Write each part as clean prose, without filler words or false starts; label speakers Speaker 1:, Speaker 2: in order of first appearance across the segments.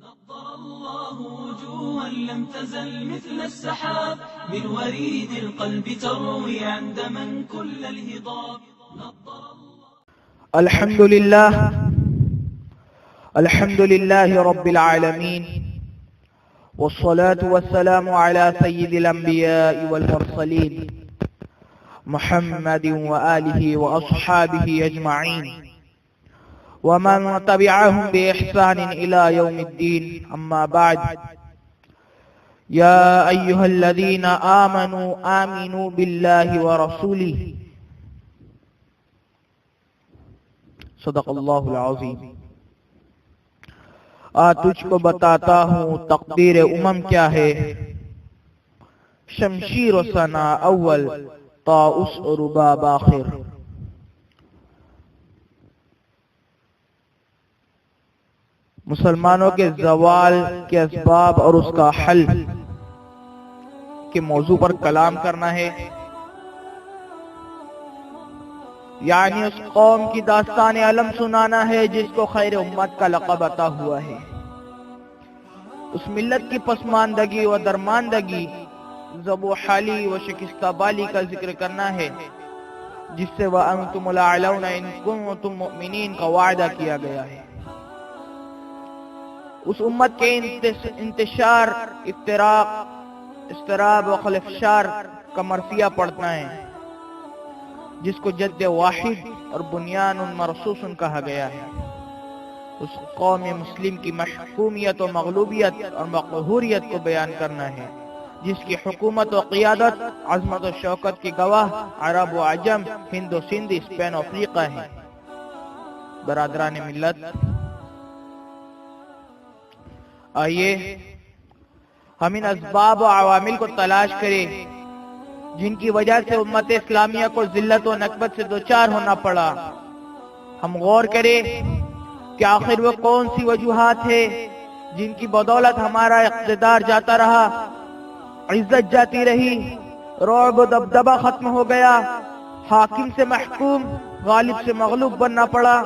Speaker 1: نضر الله وجوها لم تزل مثل السحاب من وريد القلب تروي عندما كل الهضاب.
Speaker 2: الحمد لله رب العالمين، والصلاة والسلام على سيد الأنبياء والمرسلين محمد وآله وأصحابه أجمعين ومن تبعهم بإحسان إلى يوم الدين. أما بعد، يا أيها الذين آمنوا آمنوا بالله ورسوله. صدق اللہ العظیم. تجھ کو بتاتا ہوں تقدیر امم کیا ہے، شمشیر و ثنا اول طاؤس و رباب آخر. مسلمانوں کے زوال کے اسباب اور اس کا حل کے موضوع پر کلام کرنا ہے، یعنی اس قوم کی داستان علم سنانا ہے جس کو خیر امت کا لقب عطا ہوا ہے. اس ملت کی پسماندگی و درماندگی، ضب و حالی و شکستہ بالی کا ذکر کرنا ہے، جس سے وَأَنْتُمُ الْأَعْلَوْنَ إِن كُنتُم مُؤْمِنِينَ کا وعدہ کیا گیا ہے. اس امت کے انتشار، افتراق، اضطراب و خلفشار کا مرثیہ پڑھنا ہے، جس کو جد واحد اور بنیان مرصوص کہا گیا ہے. اس قوم مسلم کی محکومیت و مغلوبیت اور مقہوریت کو بیان کرنا ہے، جس کی حکومت و قیادت، عظمت و شوکت کی گواہ عرب و عجم، ہند و سندھ، اسپین و افریقہ ہے. برادران ملت، آئیے ہم ان اسباب و عوامل کو تلاش کریں جن کی وجہ سے امت اسلامیہ کو ذلت و نکبت سے دوچار ہونا پڑا. ہم غور کریں کہ آخر وہ کون سی وجوہات ہے جن کی بدولت ہمارا اقتدار جاتا رہا، عزت جاتی رہی، رعب و دبدبہ ختم ہو گیا، حاکم سے محکوم، غالب سے مغلوب بننا پڑا.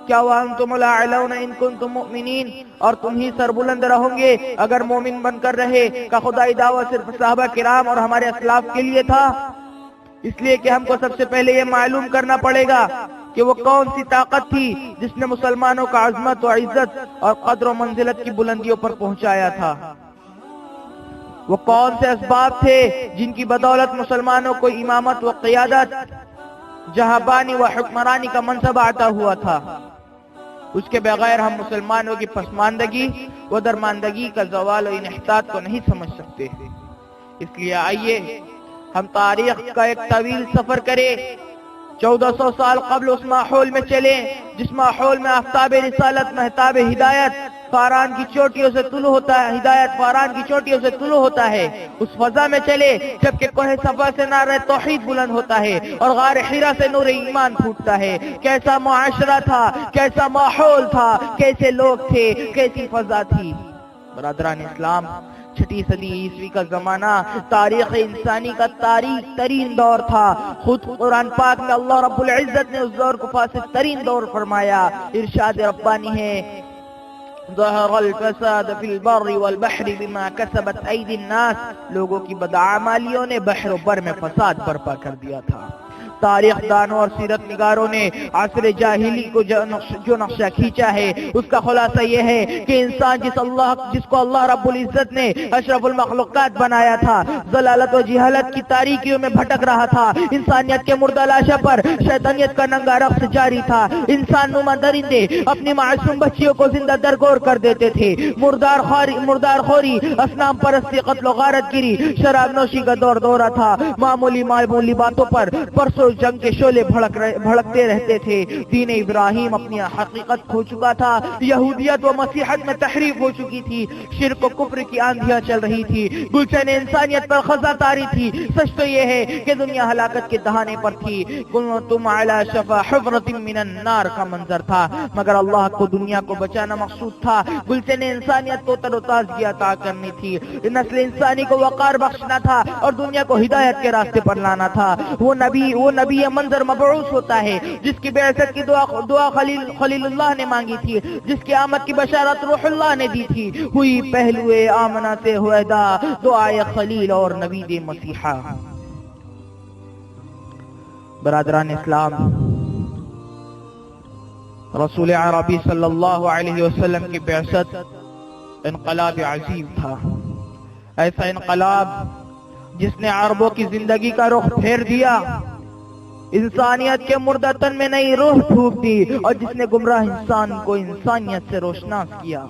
Speaker 2: کیا وَأَنْتُمُ الْأَعْلَوْنَ إِن كُنتُم مُؤْمِنِينَ، اور تم ہی سربلند رہو گے اگر مومن بن کر رہے. کا خدائی دعویٰ صرف صحابہ کرام اور ہمارے اسلاف کے لیے تھا؟ اس لیے کہ ہم کو سب سے پہلے یہ معلوم کرنا پڑے گا کہ وہ کون سی طاقت تھی جس نے مسلمانوں کا عظمت و عزت اور قدر و منزلت کی بلندیوں پر پہنچایا تھا. وہ کون سے اسباب تھے جن کی بدولت مسلمانوں کو امامت و قیادت، جہاں-بانی و حکمرانی کا منصب عطا ہوا تھا. اس کے بغیر ہم مسلمانوں کی پسماندگی و درماندگی کا زوال و انحطاط کو نہیں سمجھ سکتے. اس لیے آئیے ہم تاریخ کا ایک طویل سفر کریں، 1400 سال قبل اس ماحول میں چلیں جس ماحول میں آفتاب رسالت، مہتاب ہدایت فاران کی چوٹیوں سے طلوع ہوتا ہے، ہدایت فاران کی چوٹیوں سے طلوع ہوتا ہے. اس فضا میں چلے جبکہ کوہ صفا سے نعرہ توحید بلند ہوتا ہے اور غار حرا سے نور ایمان پھوٹتا ہے. کیسا معاشرہ تھا، کیسا ماحول تھا، کیسے لوگ تھے، کیسی فضا تھی. برادران اسلام، 6 صدی عیسوی کا زمانہ تاریخ انسانی کا تاریخ ترین دور تھا. خود قرآن پاک میں اللہ رب العزت نے اس دور کو فاسد ترین دور فرمایا. ارشاد ربانی ہے، ظہر الفساد فی البر والبحر بما کسبت ایدی الناس، لوگوں کی بدعمالیوں نے بحر و بر میں فساد برپا کر دیا تھا. تاریخ دانوں اور سیرت نگاروں نے عصر جاہلی کو جو نقشہ کھینچا ہے اس کا خلاصہ یہ ہے کہ انسان جس کو اللہ رب العزت نے اشرف المخلوقات بنایا تھا، ضلالت و جہالت کی تاریکیوں میں بھٹک رہا تھا. انسانیت کے مردہ لاشا پر شیطانیت کا ننگا رقص جاری تھا. انسان نما درندے اپنی معصوم بچیوں کو زندہ درگور کر دیتے تھے. مردار خوری، اصنام پرستی، قتل و غارت گیری، شراب نوشی کا دورہ تھا. معمولی باتوں پر پرسوں جنگ کے شعلے بھڑکتے رہتے تھے. دین ابراہیم اپنی حقیقت کھو چکا تھا. یہودیت و مسیحیت میں تحریف ہو چکی تھی. شرک و کفر کی آندھیاں چل رہی تھی. گلشن انسانیت پر خزاں طاری تھی. سچ تو یہ ہے کہ دنیا ہلاکت کے دہانے پر تھی. کنتم علی شفا حفرۃ من النار کا منظر تھا، مگر اللہ کو دنیا کو بچانا مقصود تھا. گلشن انسانیت کو تر و تازگی عطا کرنی تھی. نسل انسانی کو وقار بخشنا تھا اور دنیا کو ہدایت کے راستے پر لانا تھا. وہ نبی منظر مبعوث ہوتا ہے جس کی بعثت کی دعا خلیل اللہ نے مانگی تھی، جس کی آمد کی بشارت روح اللہ نے دی تھی، ہوئی پہلو آمنہ سے ہویدا دعائے خلیل اور نبی مسیحا۔ برادران اسلام، رسول عربی صلی اللہ علیہ وسلم کی بعثت انقلاب عظیم تھا، ایسا انقلاب جس نے عربوں کی زندگی کا رخ پھیر دیا، انسانیت کے مردہ تن میں نئی روح پھونک دی، اور جس نے گمراہ انسان کو انسانیت سے روشناس کیا،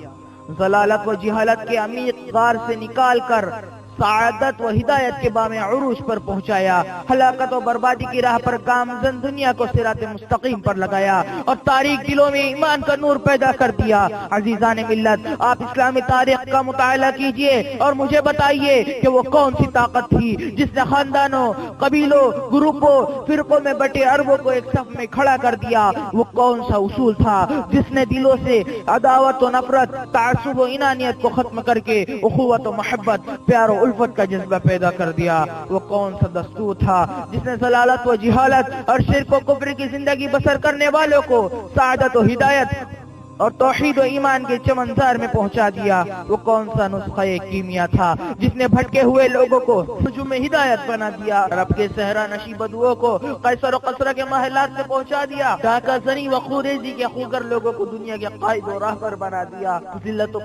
Speaker 2: ضلالت و جہالت کے عمیق غار سے نکال کر سعادت و ہدایت کے بام عروج پر پہنچایا، ہلاکت و بربادی کی راہ پر گامزن دنیا کو صراط مستقیم پر لگایا، اور تاریک دلوں میں ایمان کا نور پیدا کر دیا۔ عزیزان ملت، آپ اسلامی تاریخ کا مطالعہ کیجئے اور مجھے بتائیے کہ وہ کون سی طاقت تھی جس نے خاندانوں، قبیلوں، گروپوں، فرقوں میں بٹے عربوں کو ایک صف میں کھڑا کر دیا؟ وہ کون سا اصول تھا جس نے دلوں سے عداوت و نفرت، تعصب و انانیت کو ختم کر کے اخوت و محبت، پیار و الفت کا جذبہ پیدا کر دیا؟ وہ کون سا دستور تھا جس نے ضلالت و جہالت اور شرک و کفر کی زندگی بسر کرنے والوں کو سعادت و ہدایت اور توحید و ایمان کے چمنزار میں پہنچا دیا؟ وہ کون سا نسخہ کیمیا تھا جس نے بھٹکے ہوئے لوگوں کو ہجوم ہدایت بنا دیا، عرب کے صحرا نشی بدوؤں کو قیصر و قصرہ کے محلات سے پہنچا دیا، ڈاکہ زنی و خوریزی کے خوگر لوگوں کو دنیا کے قائد و راہبر بنا دیا، ذلت و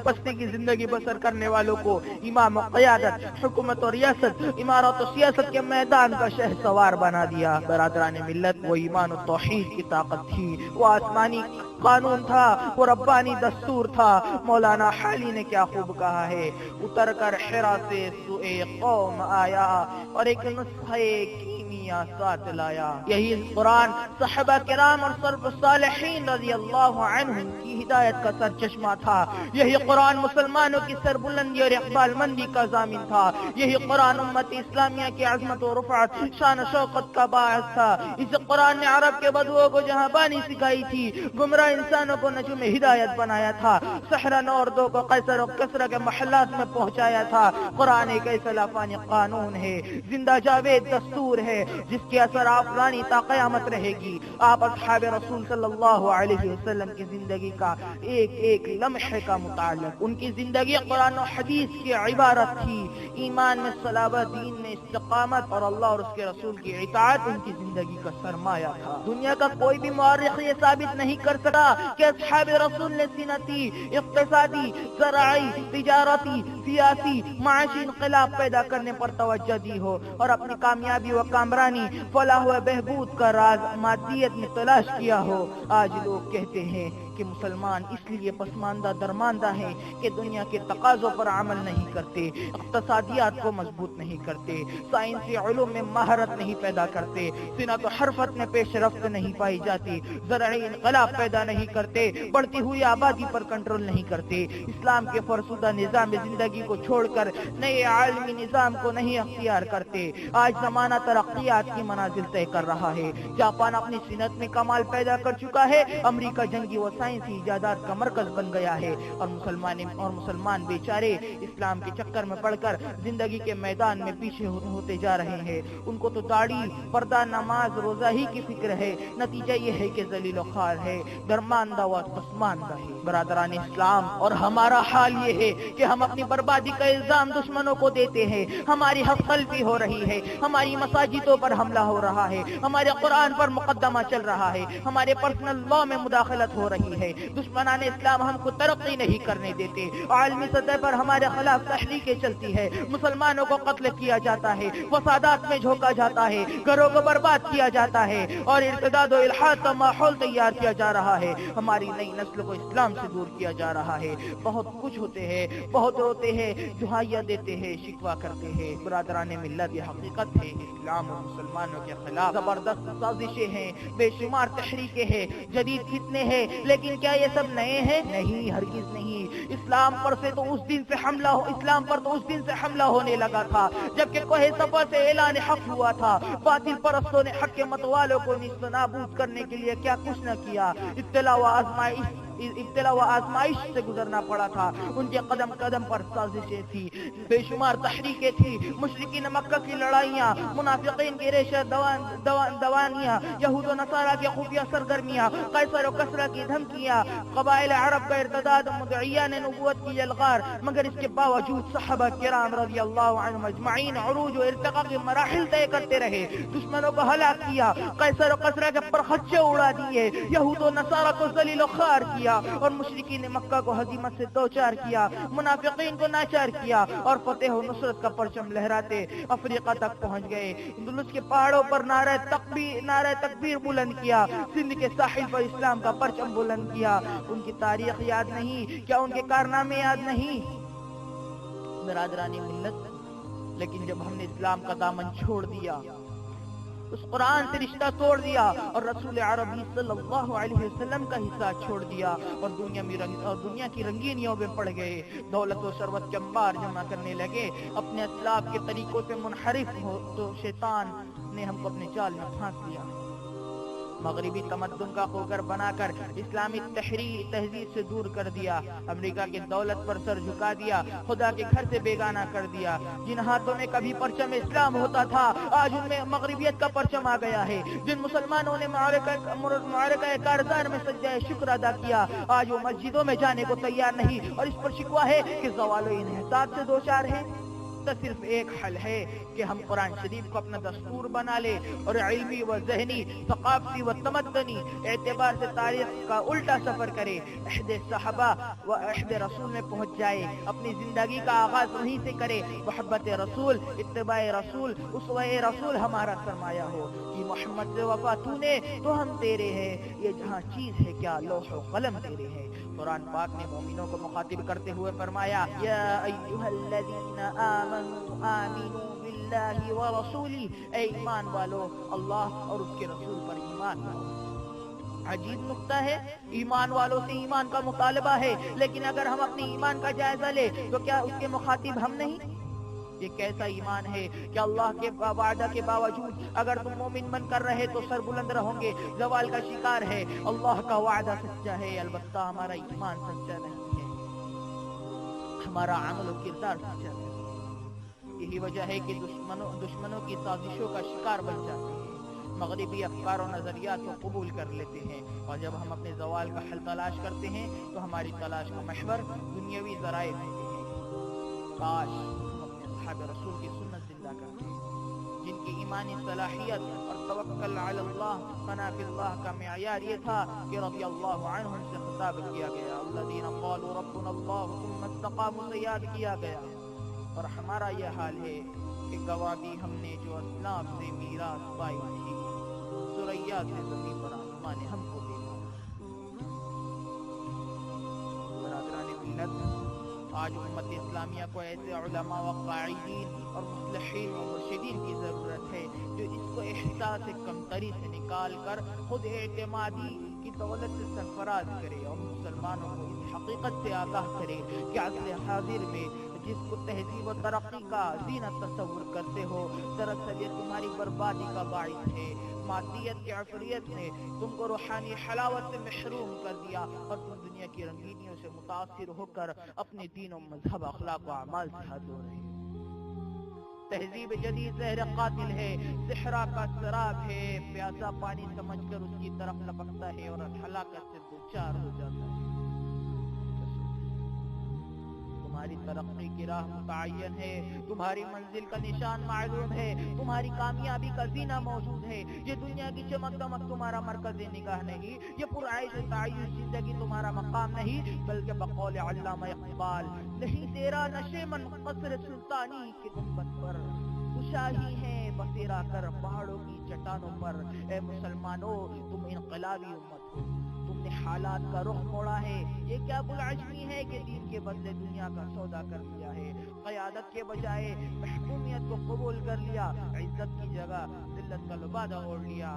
Speaker 2: پستی کی زندگی بسر کرنے والوں کو امام و قیادت، حکومت و ریاست، امارت و سیاست کے میدان کا شہ سوار بنا دیا؟ برادران ملت، وہ ایمان و توحید کی طاقت تھی، وہ آسمانی قانون تھا، وہ ربانی دستور تھا۔ مولانا حالی نے کیا خوب کہا ہے، اتر کر حرا سے سوئے قوم آیا اور ایک نسخہ کیمیا ساتھ لایا۔ یہی قرآن صحابہ کرام اور سلف صالحین رضی اللہ عنہم کی ہدایت کا سرچشمہ تھا، یہی قرآن مسلمانوں کی سربلندی اور اقبال مندی کا ضامن تھا، یہی قرآن امت اسلامیہ کی عظمت و رفعت، شان و شوقت کا باعث تھا۔ اس قرآن نے عرب کے بدوؤں کو جہاں بانی سکھائی تھی، گمراہ انسانوں کو نجوم ہدایت بنایا تھا، صحرا نوردوں کو قیصر و کسرہ کے محلات میں پہنچایا تھا۔ قرآن ایک ایسا لافانی قانون ہے، زندہ جاوید دستور ہے، جس کی اثر آفرانی تا قیامت رہے گی۔ آپ اصحاب رسول صلی اللہ علیہ وسلم کی زندگی کا ایک ایک لمحے کا متعلق، ان کی زندگی قرآن و حدیث کی عبارت تھی، ایمان میں صلابت، دین میں استقامت اور اللہ اور اس کے رسول کی اطاعت ان کی زندگی کا سرمایہ تھا۔ دنیا کا کوئی بھی مورخ یہ ثابت نہیں کر سکا کہ اصحاب رسول نے صنعتی، اقتصادی، زرعی، تجارتی، سیاسی، معاشی انقلاب پیدا کرنے پر توجہ دی ہو اور اپنی کامیابی و کامرانی، فلاح و بہبود کا راز مادیت میں تلاش کیا ہو۔ آج لوگ کہتے ہیں کہ مسلمان اس لیے پسماندہ درماندہ ہیں کہ دنیا کے تقاضوں پر عمل نہیں کرتے، اقتصادیات کو مضبوط نہیں کرتے، سائنسی علوم میں مہارت نہیں پیدا کرتے، صنعت و حرفت میں پیش رفت نہیں پائی جاتی، زرعی انقلاب پیدا نہیں کرتے، بڑھتی ہوئی آبادی پر کنٹرول نہیں کرتے، اسلام کے فرسودہ نظام زندگی کو چھوڑ کر نئے عالمی نظام کو نہیں اختیار کرتے۔ آج زمانہ ترقیات کی منازل طے کر رہا ہے، جاپان اپنی صنعت میں کمال پیدا کر چکا ہے، امریکہ جنگی و سائنسی ایجادات کا مرکز بن گیا ہے، اور مسلمان بیچارے اسلام کے چکر میں پڑ کر زندگی کے میدان میں پیچھے ہوتے جا رہے ہیں۔ ان کو تو داڑھی، پردہ، نماز، روزہ ہی کی فکر ہے، نتیجہ یہ ہے کہ ذلیل و خوار ہے، درماندہ و پسماندہ ہے۔ برادران اسلام، اور ہمارا حال یہ ہے کہ ہم اپنی بربادی کا الزام دشمنوں کو دیتے ہیں، ہماری حق تلفی ہو رہی ہے، ہماری مساجدوں پر حملہ ہو رہا ہے، ہمارے قرآن پر مقدمہ چل رہا ہے، ہمارے پرسنل لا میں مداخلت ہو رہی ہے، دشمنان اسلام ہم کو ترقی نہیں کرنے دیتے، عالمی سطح پر ہمارے خلاف تحریکیں چلتی ہے، مسلمانوں کو قتل کیا جاتا ہے، فسادات میں جھونکا جاتا ہے، گھروں کو برباد کیا جاتا ہے، اور ارتداد و الحاد کا ماحول تیار کیا جا رہا ہے، ہماری نئی نسل کو اسلام سے دور کیا جا رہا ہے۔ بہت کچھ ہوتے ہیں، بہت روتے ہیں، دعائیاں دیتے ہیں، شکوہ کرتے ہیں۔ برادران ملت، یہ حقیقت ہے، اسلام اور مسلمانوں کے خلاف زبردست سازشیں ہیں، بے شمار تحریکیں ہیں، جدید فتنے ہیں، لیکن کیا یہ سب نئے ہیں؟ نہیں، ہرگز نہیں۔ اسلام پر تو اس دن سے حملہ ہونے لگا تھا جبکہ کوہ صفا سے اعلان حق ہوا تھا۔ باطل پرستوں نے حق کے متوالوں کو نیست و نابود کرنے کے لیے کیا کچھ نہ کیا، ابتلا و آزمائش ابتلا و آزمائش سے گزرنا پڑا تھا. ان کے قدم قدم پر سازشیں تھی, بے شمار تحریکیں تھی, مشرکین مکہ کی لڑائیاں, منافقین کی ریشہ دوانیاں, یہود و نصارہ کی خفیہ سرگرمیاں, قیصر و کسرا کی دھمکیاں, قبائل عرب کا ارتداد, مدعیان نبوت کی یلغار. مگر اس کے باوجود صحابہ کرام رضی اللہ عنہم اجمعین عروج و ارتقاء کی مراحل طے کرتے رہے, دشمنوں کو ہلاک کیا, قیصر و کسرا کے پرخچے اڑا دیے, یہود و نصارہ کو ذلیل و خوار کیا, اور مشرکین مکہ کو ہزیمت سے دوچار کیا, منافقین کو ناچار کیا, اور فتح و نصرت کا پرچم لہراتے افریقہ تک پہنچ گئے. اندلس کے پہاڑوں پر نعرہ تکبیر بلند کیا, سندھ کے ساحل پر اسلام کا پرچم بلند کیا. ان کی تاریخ یاد نہیں کیا؟ ان کے کارنامے یاد نہیں؟ برادران ملت, لیکن جب ہم نے اسلام کا دامن چھوڑ دیا, اس قرآن سے رشتہ توڑ دیا, اور رسول عربی صلی اللہ علیہ وسلم کا حصہ چھوڑ دیا, اور دنیا کی رنگینیوں میں پڑ گئے, دولت و ثروت کے انبار جمع کرنے لگے, اپنے اسلاف کے طریقوں سے منحرف ہو تو شیطان نے ہم کو اپنے جال میں پھانس لیا. مغربی تمدن کا خوگر بنا کر اسلامک تہذیب سے دور کر دیا, امریکہ کی دولت پر سر جھکا دیا, خدا کے گھر سے بیگانہ کر دیا. جن ہاتھوں میں کبھی پرچم اسلام ہوتا تھا, آج ان میں مغربیت کا پرچم آ گیا ہے. جن مسلمانوں نے معرکہ کارزار میں سجدہ شکر ادا کیا, آج وہ مسجدوں میں جانے کو تیار نہیں, اور اس پر شکوہ ہے کہ زوال و انحطاط سے دوچار ہے. تو صرف ایک حل ہے کہ ہم قرآن شریف کو اپنا دستور بنا لے, اور علمی و ذہنی, ثقافتی و تمدنی اعتبار سے تاریخ کا الٹا سفر کرے, عہد صحابہ و عہد رسول میں پہنچ جائے, اپنی زندگی کا آغاز وہیں سے کرے. محبت رسول, اتباع رسول, اسوہ رسول ہمارا سرمایہ ہو. کہ محمد سے وفا تو نے تو ہم تیرے ہیں, یہ جہاں چیز ہے کیا لوح و قلم تیرے ہیں. قرآن پاک نے مومنوں کو مخاطب کرتے ہوئے فرمایا, یا ایھا الذین آمنوا آمنوا باللہ ورسولہ, اے ایمان والو اللہ اور اس کے رسول پر ایمان لاؤ. عجیب نکتہ ہے, ایمان والوں سے ایمان کا مطالبہ ہے, لیکن اگر ہم اپنی ایمان کا جائزہ لیں تو کیا اس کے مخاطب ہم نہیں؟ یہ کیسا ایمان ہے کہ اللہ کے وعدہ کے باوجود اگر تم مومن بن کر رہے تو سر بلند رہو گے, زوال کا شکار ہے. اللہ کا وعدہ سچا ہے, البتہ ہمارا ایمان سچا نہیں ہے, ہمارا عمل و کردار سچا نہیں. یہی وجہ ہے کہ دشمنوں کی سازشوں کا شکار بن جاتے ہیں, مغربی افکار و نظریات کو قبول کر لیتے ہیں, اور جب ہم اپنے زوال کا حل تلاش کرتے ہیں تو ہماری تلاش کا محور دنیاوی ذرائع ہوتے ہیں. کاش صحابہ رسول کی سنت زندہ کرتے ہیں, جن کی ایمانی صلاحیت اور توکل علی اللہ, ثنا فی اللہ کا معیار یہ تھا کہ رضی اللہ عنہم سے خطاب کیا گیا, الذین قالوا ربنا اللہ ثم استقاموا سے یاد کیا گیا. اور ہمارا یہ حال ہے کہ گواہی ہم نے جو اسلاف سے میراث پائی تھی, ثریا سے زمین پر آسمان نے ہم کو دیا. برادران ملت, آج امت اسلامیہ کو ایسے علماء و قاعدین اور مصلحین و مرشدین کی ضرورت ہے جو اس کو احساس کمتری سے نکال کر خود اعتمادی کی دولت سے سرفراز کرے, اور مسلمانوں کو اس حقیقت سے آگاہ کرے کہ عصر حاضر میں جس کو تہذیب و ترقی کا زینت تصور کرتے ہو, دراصل یہ تمہاری بربادی کا باعث ہے. مادیت کی عفریت نے تم کو روحانی حلاوت سے محروم کر دیا, اور تم دنیا کی رنگینیوں سے متاثر ہو کر اپنے دین و مذہب, اخلاق و اعمال سے ہاتھ دھو رہے ہو. تہذیب جدید زہر قاتل ہے, صحرا کا سراب ہے, پیاسا پانی سمجھ کر اس کی طرف لپکتا ہے اور ہلاکت سے دوچار ہو جاتا ہے. تمہاری ترقی کی راہ متعین ہے, تمہاری منزل کا نشان معلوم ہے, تمہاری کامیابی کا زینہ موجود ہے. یہ دنیا کی چمک دمک تمہارا مرکز نگاہ نہیں, یہ پرعیش تعیش زندگی تمہارا مقام نہیں, بلکہ بقول علامہ اقبال, نہیں تیرا نشے من قصر سلطانی کی گنبد پر, شاہی ہے بسیرا کر پہاڑوں کی چٹانوں پر. اے مسلمانوں, تم انقلابی امت ہو, تم نے حالات کا رخ موڑا ہے. یہ کیا بلعجمی ہے کہ دین کے بدلے دنیا کا سودا کر لیا ہے, قیادت کے بجائے محکومیت کو قبول کر لیا, عزت کی جگہ ذلت کا لبادہ اوڑھ لیا.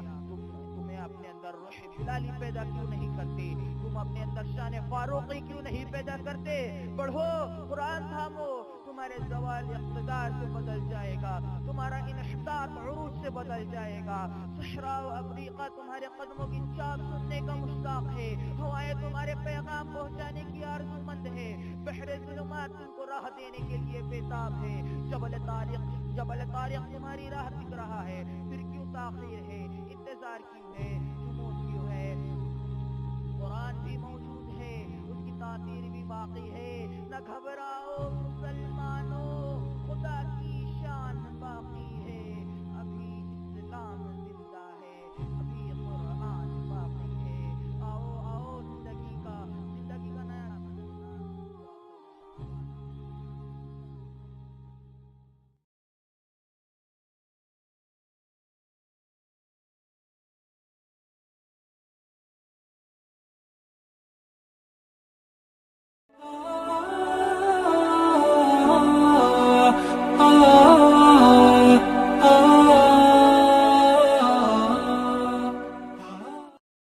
Speaker 2: تمہیں اپنے اندر روح بلالی پیدا کیوں نہیں کرتے؟ تم اپنے اندر شان فاروقی کیوں نہیں پیدا کرتے؟ پڑھو قرآن تھامو, تمہارے زوال اقتدار سے بدل جائے گا، تمہارا انحطاط عروج سے بدل جائے گا۔ صحرا و افریقہ تمہارے قدموں کی چاپ سننے کا مشتاق ہے، ہوائیں تمہارے پیغام پہنچانے کی آرزو مند ہے، بحر ظلمات تم کو راہ دینے کے لیے بےتاب ہے۔ جبل طارق تمہاری راہ دکھ رہا ہے، پھر کیوں تاخیر ہے، انتظار کیوں ہے، جمود کیوں ہے؟ قرآن بھی موجود ہے، اس کی تاثیر بھی باقی ہے۔ نہ گھبراؤ مسلمان،